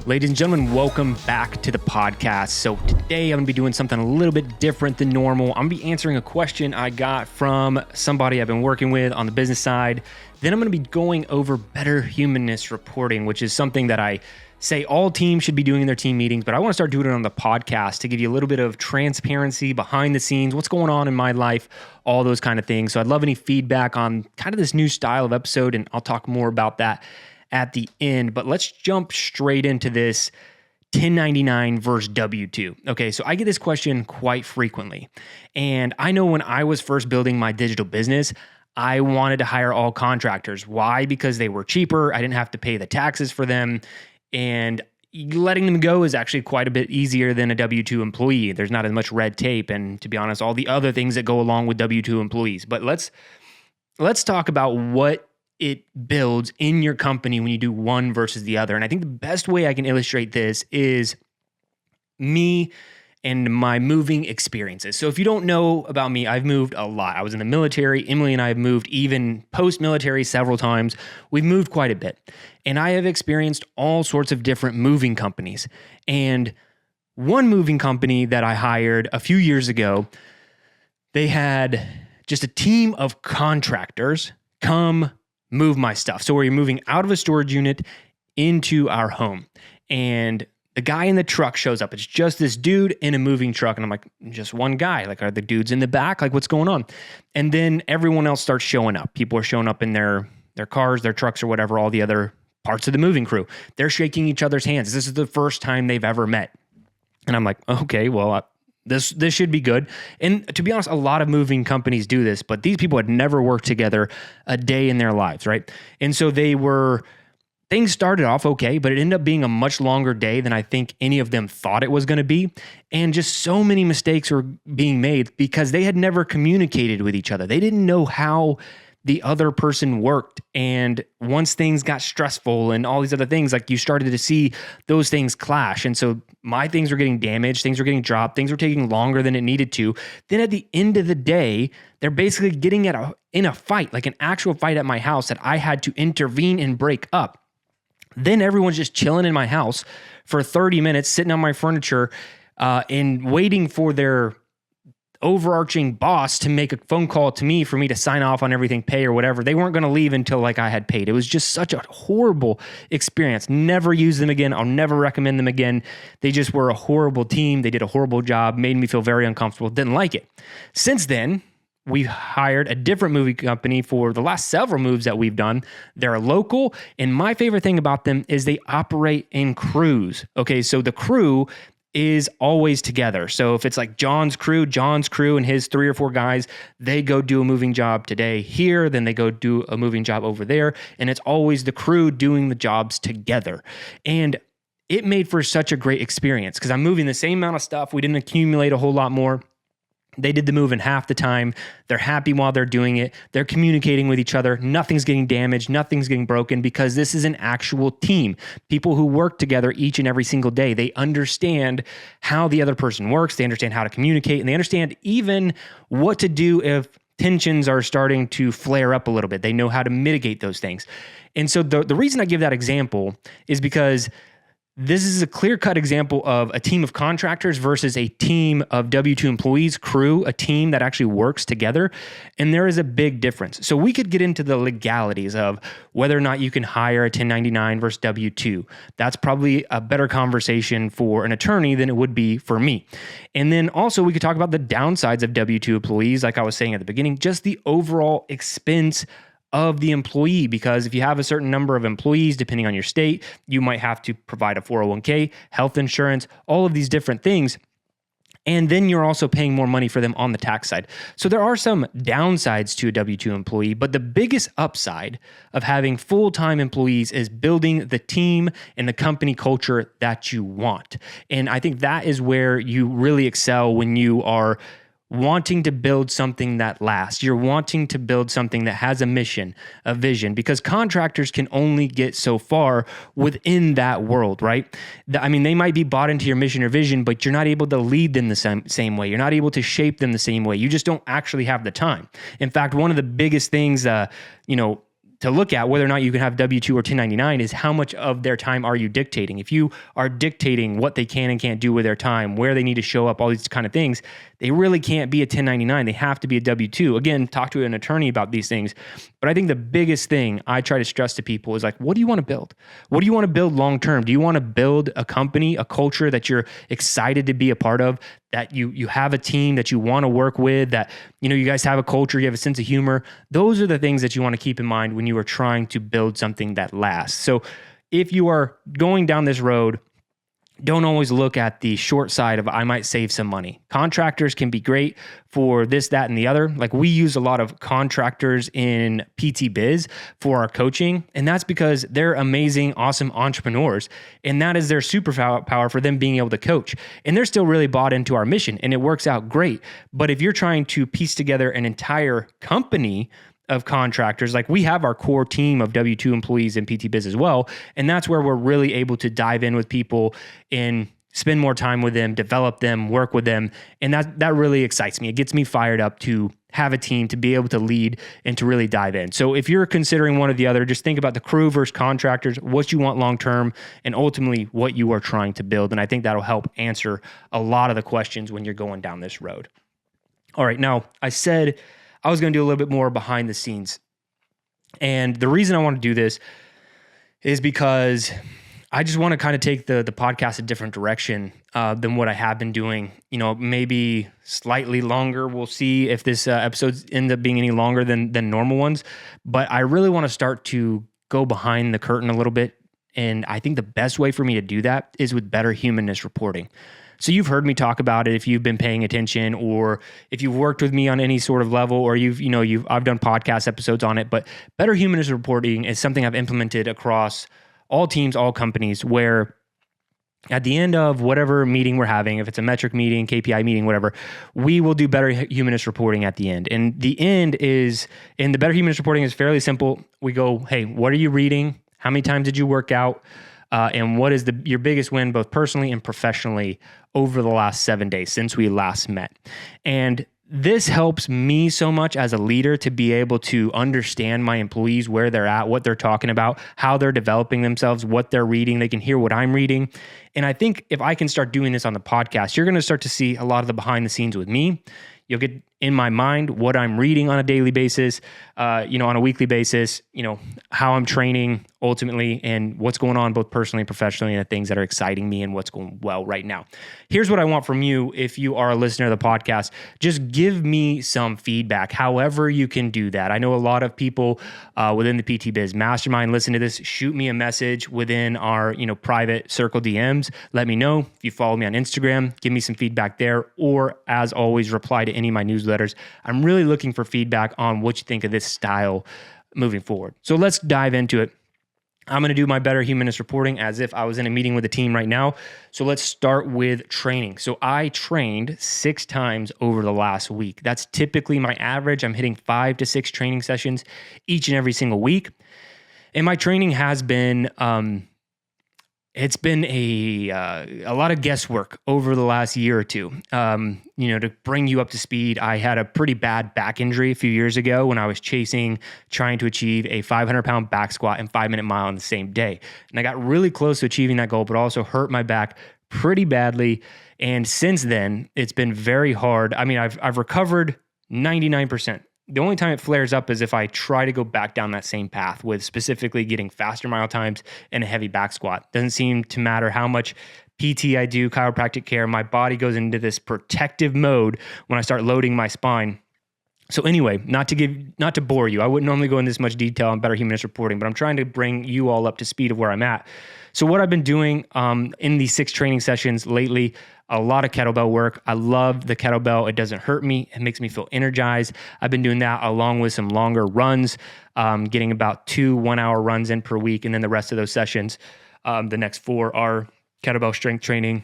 Ladies and gentlemen, welcome back to the podcast. So today I'm going to be doing something a little bit different than normal. I'm going to be answering a question I got from somebody I've been working with on the business side. Then I'm going to be going over Better Humanness Reporting, which is something that I say all teams should be doing in their team meetings, but I want to start doing it on the podcast to give you a little bit of transparency behind the scenes, what's going on in my life, all those kind of things. So I'd love any feedback on kind of this new style of episode, and I'll talk more about that at the end. But let's jump straight into this 1099 versus W-2. Okay, so I get this question quite frequently. And I know when I was first building my digital business, I wanted to hire all contractors. Why? Because they were cheaper. I didn't have to pay the taxes for them. And letting them go is actually quite a bit easier than a W-2 employee. There's not as much red tape and, to be honest, all the other things that go along with W-2 employees. But let's talk about what it builds in your company when you do one versus the other. And I think the best way I can illustrate this is me and my moving experiences. So if you don't know about me, I've moved a lot. I was in the military. Emily and I have moved even post-military several times. We've moved quite a bit. And I have experienced all sorts of different moving companies. And one moving company that I hired a few years ago, they had just a team of contractors come move my stuff. So we're moving out of a storage unit into our home. And the guy in the truck shows up. It's just this dude in a moving truck. And I'm like, just one guy. Like, are the dudes in the back? Like, what's going on? And then everyone else starts showing up. People are showing up in their cars, their trucks, or whatever, all the other parts of the moving crew. They're shaking each other's hands. This is the first time they've ever met. And I'm like, okay, well, this should be good. And to be honest, a lot of moving companies do this, but these people had never worked together a day in their lives, right? And so things started off okay, but it ended up being a much longer day than I think any of them thought it was going to be. And just so many mistakes were being made because they had never communicated with each other. They didn't know how the other person worked. And once things got stressful and all these other things, like, you started to see those things clash. And so my things were getting damaged, things were getting dropped, things were taking longer than it needed to. Then at the end of the day, they're basically getting in a fight, like an actual fight at my house that I had to intervene and break up. Then everyone's just chilling in my house for 30 minutes, sitting on my furniture and waiting for their overarching boss to make a phone call to me for me to sign off on everything, pay or whatever. They weren't going to leave until like I had paid. It was just such a horrible experience. Never use them again. I'll never recommend them again. They just were a horrible team. They did a horrible job, made me feel very uncomfortable, didn't like it. Since then, we've hired a different moving company for the last several moves that we've done. They're local, and my favorite thing about them is they operate in crews. Okay, so the crew is always together. So if it's like John's crew and his 3 or 4 guys, they go do a moving job today here, then they go do a moving job over there, and it's always the crew doing the jobs together. And it made for such a great experience because I'm moving the same amount of stuff. We didn't accumulate a whole lot more. They did the move in half the time. They're happy while they're doing it. They're communicating with each other. Nothing's getting damaged. Nothing's getting broken because this is an actual team. People who work together each and every single day. They understand how the other person works. They understand how to communicate, and they understand even what to do if tensions are starting to flare up a little bit. They know how to mitigate those things. And so the reason I give that example is because this is a clear-cut example of a team of contractors versus a team of W-2 employees, crew, a team that actually works together. And there is a big difference. So we could get into the legalities of whether or not you can hire a 1099 versus W-2. That's probably a better conversation for an attorney than it would be for me. And then also we could talk about the downsides of W-2 employees, like I was saying at the beginning, just the overall expense of the employee, because if you have a certain number of employees, depending on your state, you might have to provide a 401k, health insurance, all of these different things. And then you're also paying more money for them on the tax side. So there are some downsides to a W-2 employee, but the biggest upside of having full-time employees is building the team and the company culture that you want. And I think that is where you really excel when you are wanting to build something that lasts. You're wanting to build something that has a mission, a vision, because contractors can only get so far within that world, right? I mean, they might be bought into your mission or vision, but you're not able to lead them the same way. You're not able to shape them the same way. You just don't actually have the time. In fact, one of the biggest things, to to look at whether or not you can have W-2 or 1099 is how much of their time are you dictating. If you are dictating what they can and can't do with their time, where they need to show up, all these kind of things, they really can't be a 1099. They have to be a W-2. Again, talk to an attorney about these things. But I think the biggest thing I try to stress to people is like, what do you want to build? What do you want to build long term? Do you want to build a company, a culture that you're excited to be a part of, that you have a team that you want to work with, that you guys have a culture, you have a sense of humor? Those are the things that you want to keep in mind when you are trying to build something that lasts. So if you are going down this road, don't always look at the short side of I might save some money. Contractors can be great for this, that, and the other. Like we use a lot of contractors in PT Biz for our coaching. And that's because they're amazing, awesome entrepreneurs. And that is their superpower for them being able to coach. And they're still really bought into our mission and it works out great. But if you're trying to piece together an entire company of contractors, like we have our core team of W-2 employees in PT Biz as well. And that's where we're really able to dive in with people and spend more time with them, develop them, work with them. And that really excites me. It gets me fired up to have a team, to be able to lead and to really dive in. So if you're considering one or the other, just think about the crew versus contractors, what you want long-term, and ultimately what you are trying to build. And I think that'll help answer a lot of the questions when you're going down this road. All right. Now I said I was going to do a little bit more behind the scenes. And the reason I want to do this is because I just want to kind of take the podcast a different direction than what I have been doing. Maybe slightly longer. We'll see if this episode ends up being any longer than normal ones. But I really want to start to go behind the curtain a little bit. And I think the best way for me to do that is with Better Humanness Reporting. So you've heard me talk about it if you've been paying attention, or if you've worked with me on any sort of level, or I've done podcast episodes on it. But Better Humanness Reporting is something I've implemented across all teams, all companies, where at the end of whatever meeting we're having, if it's a metric meeting, KPI meeting, whatever, we will do Better Humanness Reporting at the end. And the end is, in the Better Humanness Reporting is fairly simple. We go, hey, what are you reading? How many times did you work out? And what is your biggest win, both personally and professionally, over the last 7 days since we last met? And this helps me so much as a leader to be able to understand my employees, where they're at, what they're talking about, how they're developing themselves, what they're reading. They can hear what I'm reading. And I think if I can start doing this on the podcast, you're going to start to see a lot of the behind the scenes with me. You'll get in my mind what I'm reading on a daily basis, on a weekly basis, how I'm training ultimately, and what's going on both personally and professionally, and the things that are exciting me and what's going well right now. Here's what I want from you. If you are a listener to the podcast, just give me some feedback, however you can do that. I know a lot of people within the PT Biz Mastermind listen to this. Shoot me a message within our private circle DMs. Let me know. If you follow me on Instagram, give me some feedback there, or as always, reply to any of my newsletters. I'm really looking for feedback on what you think of this style moving forward. So let's dive into it. I'm going to do my Better Humanness Reporting as if I was in a meeting with a team right now. So let's start with training. So I trained 6 times over the last week. That's typically my average. I'm hitting 5 to 6 training sessions each and every single week. And my training has been, it's been a lot of guesswork over the last year or two. To bring you up to speed, I had a pretty bad back injury a few years ago when I was trying to achieve a 500-pound back squat and 5-minute mile on the same day. And I got really close to achieving that goal, but also hurt my back pretty badly. And since then, it's been very hard. I mean, I've recovered 99%. The only time it flares up is if I try to go back down that same path with specifically getting faster mile times and a heavy back squat. Doesn't seem to matter how much PT I do, chiropractic care, my body goes into this protective mode when I start loading my spine. So anyway, not to bore you, I wouldn't normally go in this much detail on Better Humanness Reporting, but I'm trying to bring you all up to speed of where I'm at. So what I've been doing in these 6 training sessions lately, a lot of kettlebell work. I love the kettlebell. It doesn't hurt me. It makes me feel energized. I've been doing that along with some longer runs, getting about 2 1-hour runs in per week. And then the rest of those sessions, the next 4 are kettlebell strength training,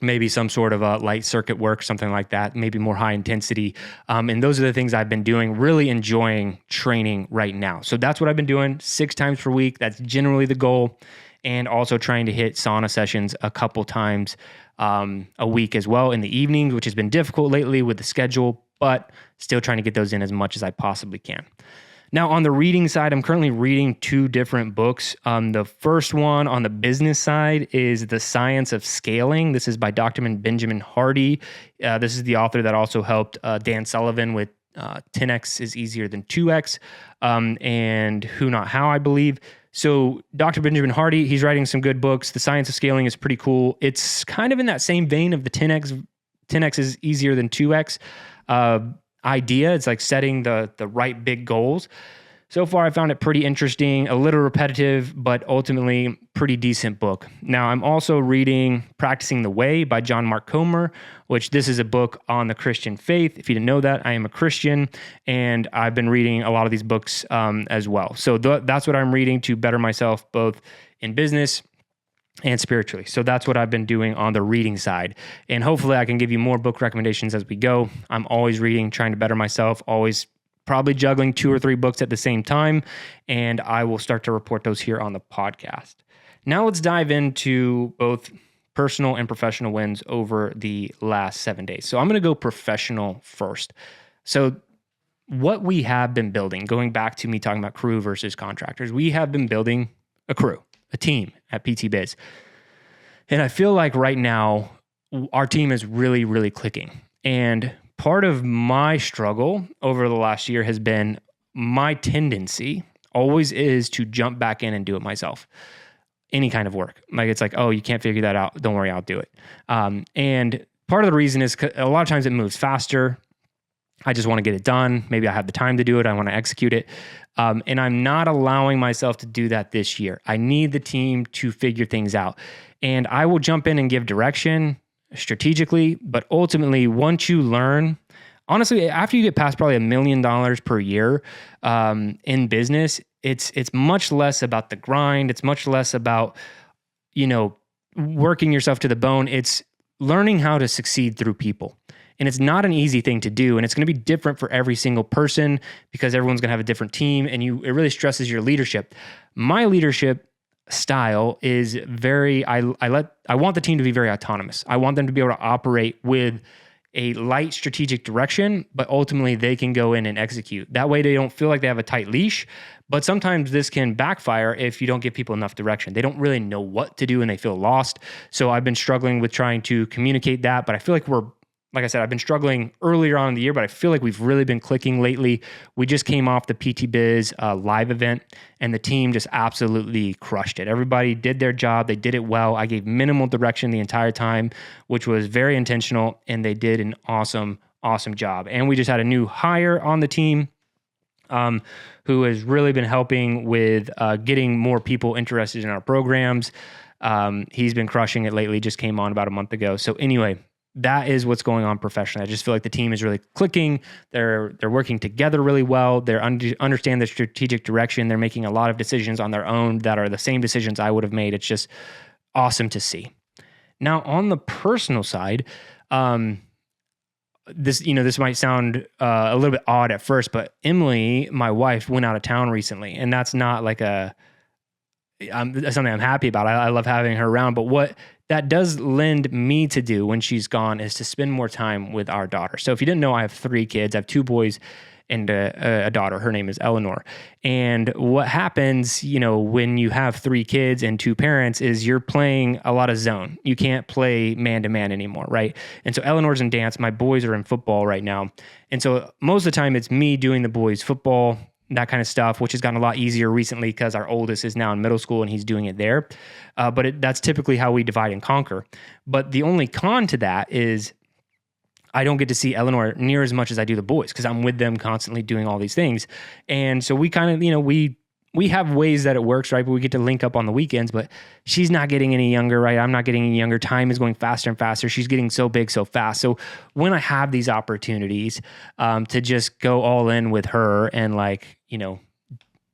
maybe some sort of a light circuit work, something like that, maybe more high intensity. And those are the things I've been doing, really enjoying training right now. So that's what I've been doing 6 times per week. That's generally the goal. And also trying to hit sauna sessions a couple times a week as well in the evenings, which has been difficult lately with the schedule, but still trying to get those in as much as I possibly can. Now, on the reading side, I'm currently reading 2 different books. The first one on the business side is The Science of Scaling. This is by Dr. Benjamin Hardy. This is the author that also helped Dan Sullivan with 10x is easier than 2x, and Who Not How, I believe. So Dr. Benjamin Hardy, he's writing some good books. The Science of Scaling is pretty cool. It's kind of in that same vein of the 10x is easier than 2x idea. It's like setting the right big goals. So far, I found it pretty interesting, a little repetitive, but ultimately pretty decent book. Now, I'm also reading Practicing the Way by John Mark Comer, which this is a book on the Christian faith. If you didn't know that, I am a Christian, and I've been reading a lot of these books as well. So that's what I'm reading to better myself both in business and spiritually. So that's what I've been doing on the reading side. And hopefully I can give you more book recommendations as we go. I'm always reading, trying to better myself, always probably juggling 2 or 3 books at the same time, and I will start to report those here on the podcast. Now let's dive into both personal and professional wins over the last 7 days. So I'm going to go professional first. So what we have been building, going back to me talking about crew versus contractors, we have been building a crew, a team at PT Biz. And I feel like right now our team is really, really clicking. And part of my struggle over the last year has been my tendency always is to jump back in and do it myself. Any kind of work. Like it's like, oh, you can't figure that out. Don't worry, I'll do it. And part of the reason is a lot of times it moves faster. I just want to get it done. Maybe I have the time to do it. I want to execute it. And I'm not allowing myself to do that this year. I need the team to figure things out. And I will jump in and give direction strategically, but ultimately, once you learn, honestly, after you get past probably $1 million per year in business, it's much less about the grind. It's much less about, working yourself to the bone. It's learning how to succeed through people. And it's not an easy thing to do. And it's going to be different for every single person because everyone's going to have a different team, and it really stresses your leadership. My leadership style is I want the team to be very autonomous. I want them to be able to operate with a light strategic direction, but ultimately they can go in and execute. That way they don't feel like they have a tight leash, but sometimes this can backfire if you don't give people enough direction. They don't really know what to do and they feel lost. So I've been struggling with trying to communicate that, but I feel like like I said, I've been struggling earlier on in the year, but I feel like we've really been clicking lately. We just came off the PT Biz live event, and the team just absolutely crushed it. Everybody did their job. They did it well. I gave minimal direction the entire time, which was very intentional, and they did an awesome, awesome job. And we just had a new hire on the team who has really been helping with getting more people interested in our programs. He's been crushing it lately, just came on about a month ago. So anyway, that is what's going on professionally. I just feel like the team is really clicking. They're working together really well. They understand the strategic direction. They're making a lot of decisions on their own that are the same decisions I would have made. It's just awesome to see. Now, on the personal side, this might sound a little bit odd at first, but Emily, my wife, went out of town recently, and that's not like something I'm happy about. I love having her around, but what that does lend me to do when she's gone is to spend more time with our daughter. So if you didn't know, I have 3 kids. I have 2 boys and a daughter. Her name is Eleanor. And what happens, when you have 3 kids and 2 parents is you're playing a lot of zone. You can't play man-to-man anymore, right? And so Eleanor's in dance. My boys are in football right now. And so most of the time it's me doing the boys' football, that kind of stuff, which has gotten a lot easier recently because our oldest is now in middle school and he's doing it there. But that's typically how we divide and conquer. But the only con to that is I don't get to see Eleanor near as much as I do the boys because I'm with them constantly doing all these things. And so we kind of, we have ways that it works, right? But we get to link up on the weekends, but she's not getting any younger, right? I'm not getting any younger. Time is going faster and faster. She's getting so big so fast. So when I have these opportunities to just go all in with her and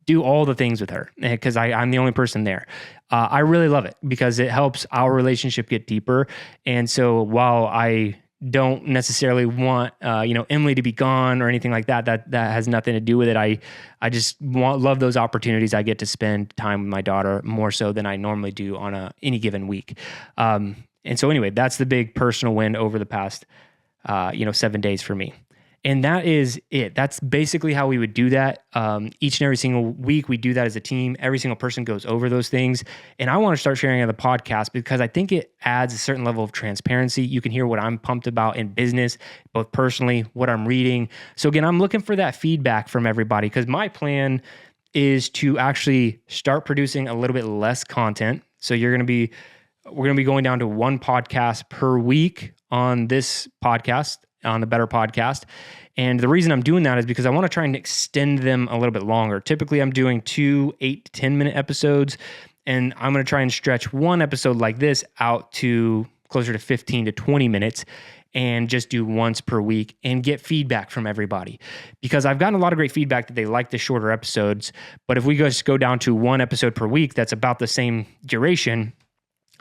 do all the things with her because I'm the only person there. I really love it because it helps our relationship get deeper. And so while I don't necessarily want Emily to be gone or anything like that has nothing to do with it. I just love those opportunities I get to spend time with my daughter more so than I normally do on any given week. And so anyway, that's the big personal win over the past 7 days for me. And that is it. That's basically how we would do that. Each and every single week, we do that as a team. Every single person goes over those things. And I want to start sharing on the podcast because I think it adds a certain level of transparency. You can hear what I'm pumped about in business, both personally, what I'm reading. So again, I'm looking for that feedback from everybody because my plan is to actually start producing a little bit less content. So we're going to be going down to one podcast per week on this podcast, on the Better podcast. And the reason I'm doing that is because I want to try and extend them a little bit longer. Typically, I'm doing 2 8 to 10 minute episodes, and I'm going to try and stretch one episode like this out to closer to 15 to 20 minutes and just do once per week and get feedback from everybody. Because I've gotten a lot of great feedback that they like the shorter episodes, but if we just go down to one episode per week, that's about the same duration.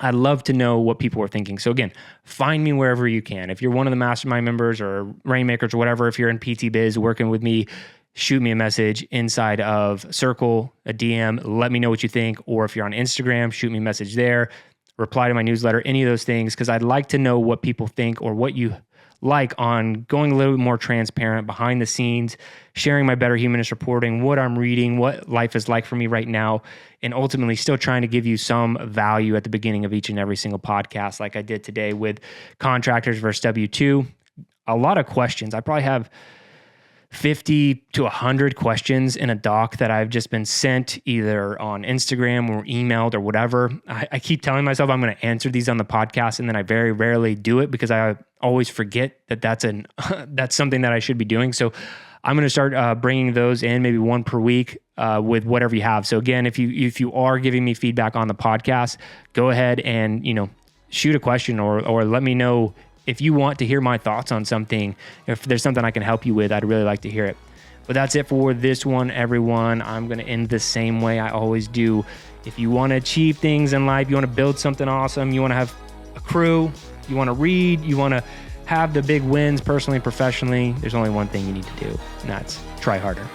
I'd love to know what people are thinking. So again, find me wherever you can. If you're one of the mastermind members or Rainmakers or whatever, if you're in PT Biz working with me, shoot me a message inside of Circle, a DM, let me know what you think. Or if you're on Instagram, shoot me a message there, reply to my newsletter, any of those things, because I'd like to know what people think or what you like on going a little bit more transparent behind the scenes, sharing my Better Humanness Reporting, what I'm reading, what life is like for me right now, and ultimately still trying to give you some value at the beginning of each and every single podcast like I did today with Contractors versus W-2. A lot of questions. I probably have 50 to 100 questions in a doc that I've just been sent either on Instagram or emailed or whatever. I keep telling myself I'm going to answer these on the podcast, and then I very rarely do it because I always forget that that's something that I should be doing. So I'm going to start bringing those in, maybe one per week with whatever you have. So again, if you are giving me feedback on the podcast, go ahead and shoot a question or let me know. If you want to hear my thoughts on something, if there's something I can help you with, I'd really like to hear it. But that's it for this one, everyone. I'm going to end the same way I always do. If you want to achieve things in life, you want to build something awesome, you want to have a crew, you want to read, you want to have the big wins personally and professionally, there's only one thing you need to do, and that's try harder.